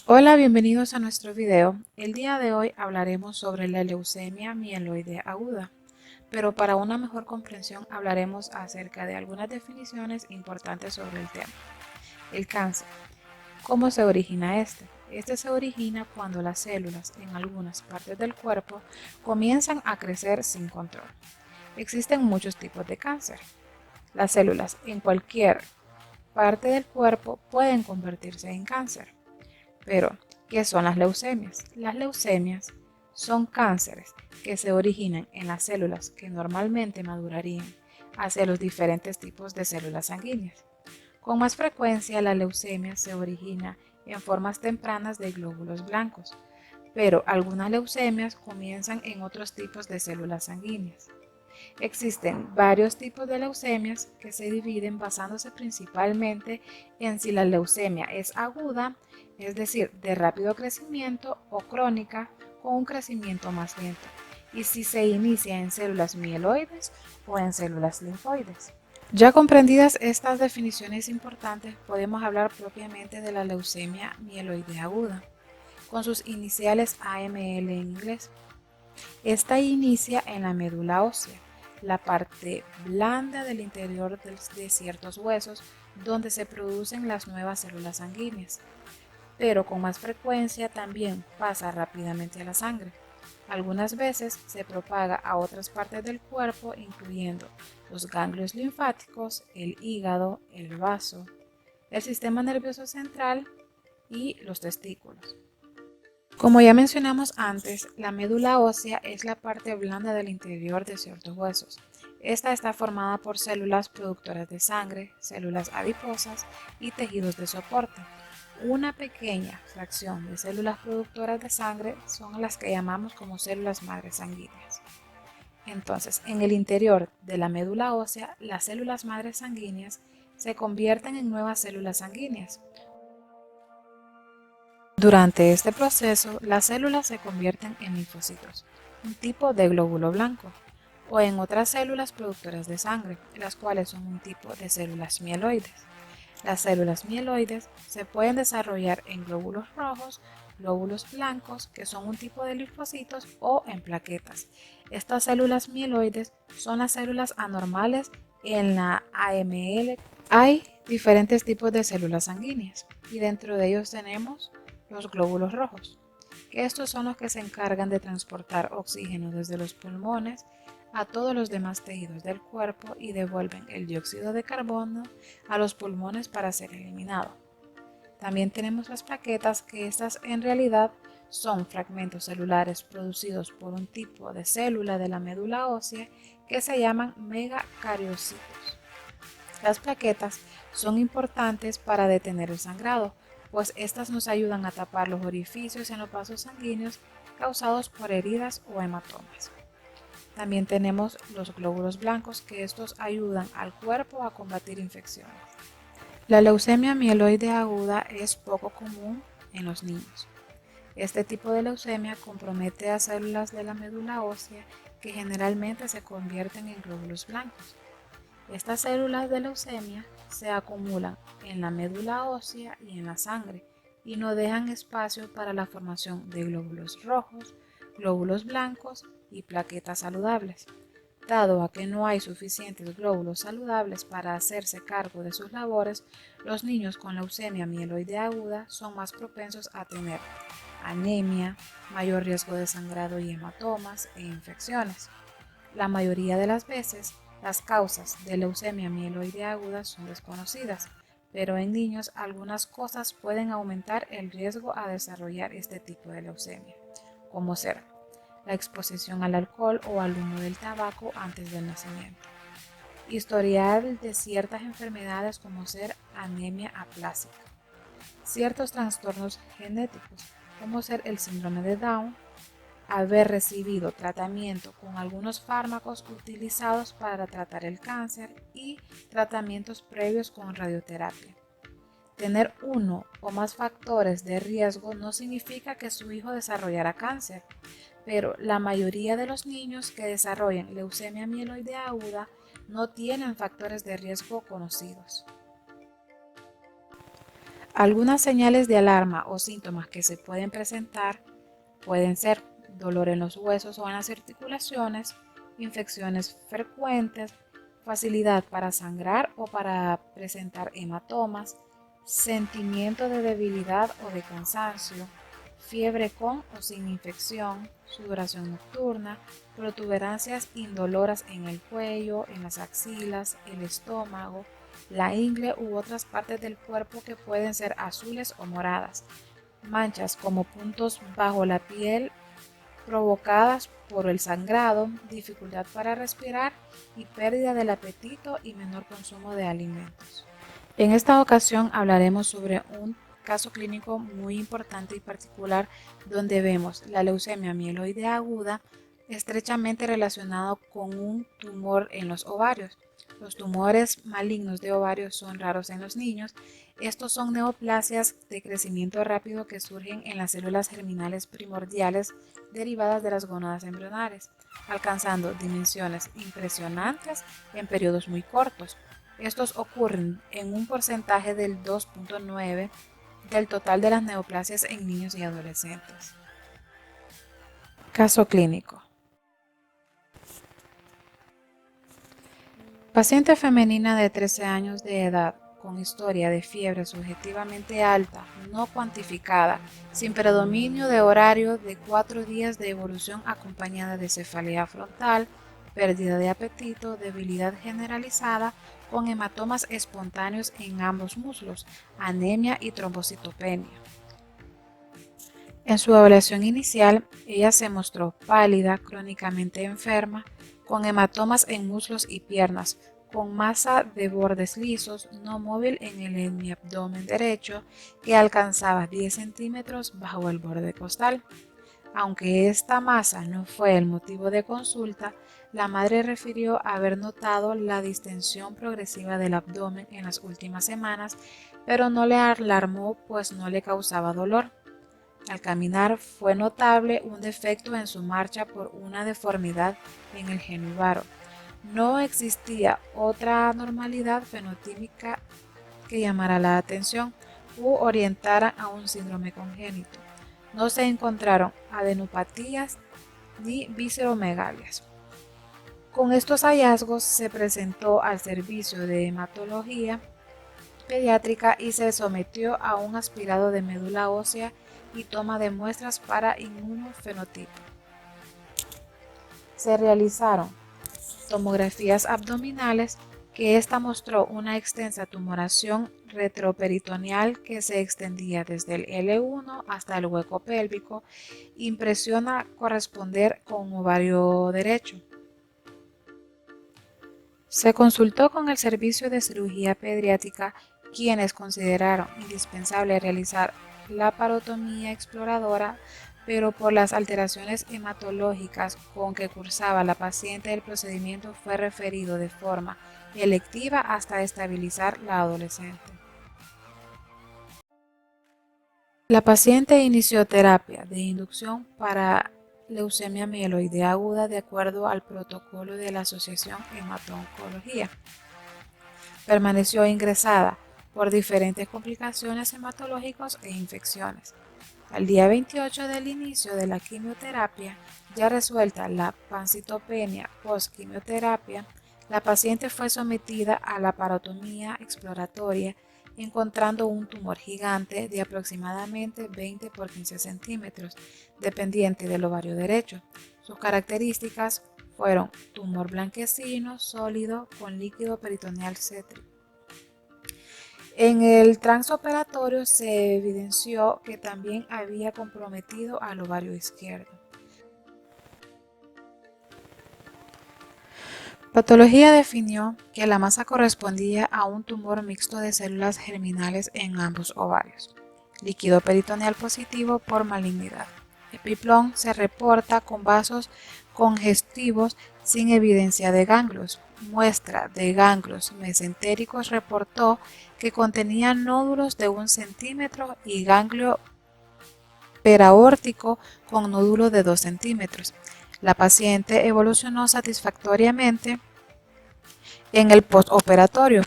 Hola, bienvenidos a nuestro video. El día de hoy hablaremos sobre la leucemia mieloide aguda, pero para una mejor comprensión hablaremos acerca de algunas definiciones importantes sobre el tema. El cáncer. ¿Cómo se origina este? Este se origina cuando las células en algunas partes del cuerpo comienzan a crecer sin control. Existen muchos tipos de cáncer. Las células en cualquier parte del cuerpo pueden convertirse en cáncer. Pero, ¿qué son las leucemias? Las leucemias son cánceres que se originan en las células que normalmente madurarían hacia los diferentes tipos de células sanguíneas. Con más frecuencia, la leucemia se origina en formas tempranas de glóbulos blancos, pero algunas leucemias comienzan en otros tipos de células sanguíneas. Existen varios tipos de leucemias que se dividen basándose principalmente en si la leucemia es aguda, es decir, de rápido crecimiento, o crónica, con un crecimiento más lento, y si se inicia en células mieloides o en células linfoides. Ya comprendidas estas definiciones importantes, podemos hablar propiamente de la leucemia mieloide aguda, con sus iniciales AML en inglés. Esta inicia en la médula ósea, la parte blanda del interior de ciertos huesos donde se producen las nuevas células sanguíneas, pero con más frecuencia también pasa rápidamente a la sangre. Algunas veces se propaga a otras partes del cuerpo, incluyendo los ganglios linfáticos, el hígado, el vaso, el sistema nervioso central y los testículos. Como ya mencionamos antes, la médula ósea es la parte blanda del interior de ciertos huesos. Esta está formada por células productoras de sangre, células adiposas y tejidos de soporte. Una pequeña fracción de células productoras de sangre son las que llamamos como células madres sanguíneas. Entonces, en el interior de la médula ósea, las células madres sanguíneas se convierten en nuevas células sanguíneas. Durante este proceso, las células se convierten en linfocitos, un tipo de glóbulo blanco, o en otras células productoras de sangre, las cuales son un tipo de células mieloides. Las células mieloides se pueden desarrollar en glóbulos rojos, glóbulos blancos, que son un tipo de linfocitos, o en plaquetas. Estas células mieloides son las células anormales en la AML. Hay diferentes tipos de células sanguíneas y dentro de ellos tenemos los glóbulos rojos, que estos son los que se encargan de transportar oxígeno desde los pulmones a todos los demás tejidos del cuerpo y devuelven el dióxido de carbono a los pulmones para ser eliminado. También tenemos las plaquetas, que estas en realidad son fragmentos celulares producidos por un tipo de célula de la médula ósea que se llaman megacariocitos. Las plaquetas son importantes para detener el sangrado, pues estas nos ayudan a tapar los orificios en los vasos sanguíneos causados por heridas o hematomas. También tenemos los glóbulos blancos, que estos ayudan al cuerpo a combatir infecciones. La leucemia mieloide aguda es poco común en los niños. Este tipo de leucemia compromete a células de la médula ósea que generalmente se convierten en glóbulos blancos. Estas células de leucemia se acumulan en la médula ósea y en la sangre y no dejan espacio para la formación de glóbulos rojos, glóbulos blancos y plaquetas saludables. Dado a que no hay suficientes glóbulos saludables para hacerse cargo de sus labores, los niños con leucemia mieloide aguda son más propensos a tener anemia, mayor riesgo de sangrado y hematomas e infecciones. La mayoría de las veces, las causas de leucemia mieloide aguda son desconocidas, pero en niños algunas cosas pueden aumentar el riesgo a desarrollar este tipo de leucemia, como ser la exposición al alcohol o al humo del tabaco antes del nacimiento, historial de ciertas enfermedades como ser anemia aplásica, ciertos trastornos genéticos como ser el síndrome de Down, haber recibido tratamiento con algunos fármacos utilizados para tratar el cáncer y tratamientos previos con radioterapia. Tener uno o más factores de riesgo no significa que su hijo desarrollará cáncer, pero la mayoría de los niños que desarrollan leucemia mieloide aguda no tienen factores de riesgo conocidos. Algunas señales de alarma o síntomas que se pueden presentar pueden ser dolor en los huesos o en las articulaciones, infecciones frecuentes, facilidad para sangrar o para presentar hematomas, sentimiento de debilidad o de cansancio, fiebre con o sin infección, sudoración nocturna, protuberancias indoloras en el cuello, en las axilas, el estómago, la ingle u otras partes del cuerpo que pueden ser azules o moradas, manchas como puntos bajo la piel provocadas por el sangrado, dificultad para respirar y pérdida del apetito y menor consumo de alimentos. En esta ocasión hablaremos sobre un caso clínico muy importante y particular donde vemos la leucemia mieloide aguda estrechamente relacionado con un tumor en los ovarios. Los tumores malignos de ovarios son raros en los niños. Estos son neoplasias de crecimiento rápido que surgen en las células germinales primordiales derivadas de las gónadas embrionarias, alcanzando dimensiones impresionantes en periodos muy cortos. Estos ocurren en un porcentaje del 2.9 del total de las neoplasias en niños y adolescentes. Caso clínico. Paciente femenina de 13 años de edad con historia de fiebre subjetivamente alta, no cuantificada, sin predominio de horario de 4 días de evolución acompañada de cefalea frontal, pérdida de apetito, debilidad generalizada, con hematomas espontáneos en ambos muslos, anemia y trombocitopenia. En su evaluación inicial, ella se mostró pálida, crónicamente enferma, con hematomas en muslos y piernas, con masa de bordes lisos, no móvil en el hemiabdomen derecho, que alcanzaba 10 centímetros bajo el borde costal. Aunque esta masa no fue el motivo de consulta, la madre refirió haber notado la distensión progresiva del abdomen en las últimas semanas, pero no le alarmó pues no le causaba dolor. Al caminar fue notable un defecto en su marcha por una deformidad en el genuvaro. No existía otra anormalidad fenotípica que llamara la atención u orientara a un síndrome congénito. No se encontraron adenopatías ni visceromegalias. Con estos hallazgos se presentó al servicio de hematología pediátrica y se sometió a un aspirado de médula ósea y toma de muestras para inmunofenotipo. Se realizaron tomografías abdominales que esta mostró una extensa tumoración retroperitoneal que se extendía desde el L1 hasta el hueco pélvico, impresiona corresponder con ovario derecho. Se consultó con el servicio de cirugía pediátrica, quienes consideraron indispensable realizar la parotomía exploradora, pero por las alteraciones hematológicas con que cursaba la paciente, el procedimiento fue referido de forma electiva hasta estabilizar la adolescente. La paciente inició terapia de inducción para leucemia mieloide aguda de acuerdo al protocolo de la Asociación Hemato-Oncología. Permaneció ingresada por diferentes complicaciones hematológicas e infecciones. Al día 28 del inicio de la quimioterapia, ya resuelta la pancitopenia post-quimioterapia, la paciente fue sometida a la parotomía exploratoria, encontrando un tumor gigante de aproximadamente 20 por 15 centímetros, dependiente del ovario derecho. Sus características fueron tumor blanquecino, sólido, con líquido peritoneal cétrico. En el transoperatorio se evidenció que también había comprometido al ovario izquierdo. Patología definió que la masa correspondía a un tumor mixto de células germinales en ambos ovarios. Líquido peritoneal positivo por malignidad. Epiplón se reporta con vasos congestivos sin evidencia de ganglios. Muestra de ganglios mesentéricos reportó que contenía nódulos de 1 centímetro y ganglio peraórtico con nódulo de 2 centímetros. La paciente evolucionó satisfactoriamente en el postoperatorio.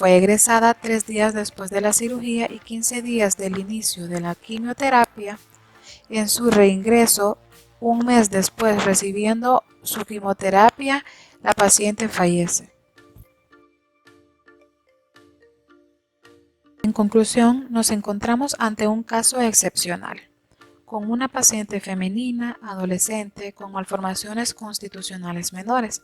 fue egresada 3 días después de la cirugía y 15 días del inicio de la quimioterapia. En su reingreso, un mes después recibiendo su quimioterapia, la paciente fallece. En conclusión, nos encontramos ante un caso excepcional, con una paciente femenina, adolescente, con malformaciones constitucionales menores,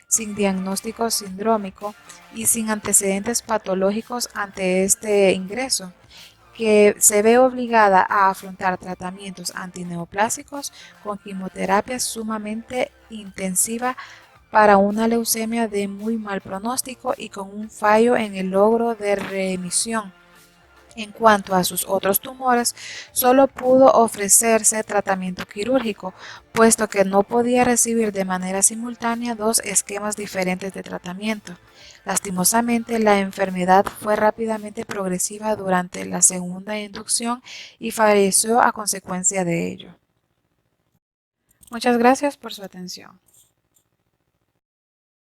sin diagnóstico sindrómico y sin antecedentes patológicos ante este ingreso, que se ve obligada a afrontar tratamientos antineoplásicos con quimioterapia sumamente intensiva para una leucemia de muy mal pronóstico y con un fallo en el logro de remisión. En cuanto a sus otros tumores, solo pudo ofrecerse tratamiento quirúrgico, puesto que no podía recibir de manera simultánea dos esquemas diferentes de tratamiento. Lastimosamente, la enfermedad fue rápidamente progresiva durante la segunda inducción y falleció a consecuencia de ello. Muchas gracias por su atención.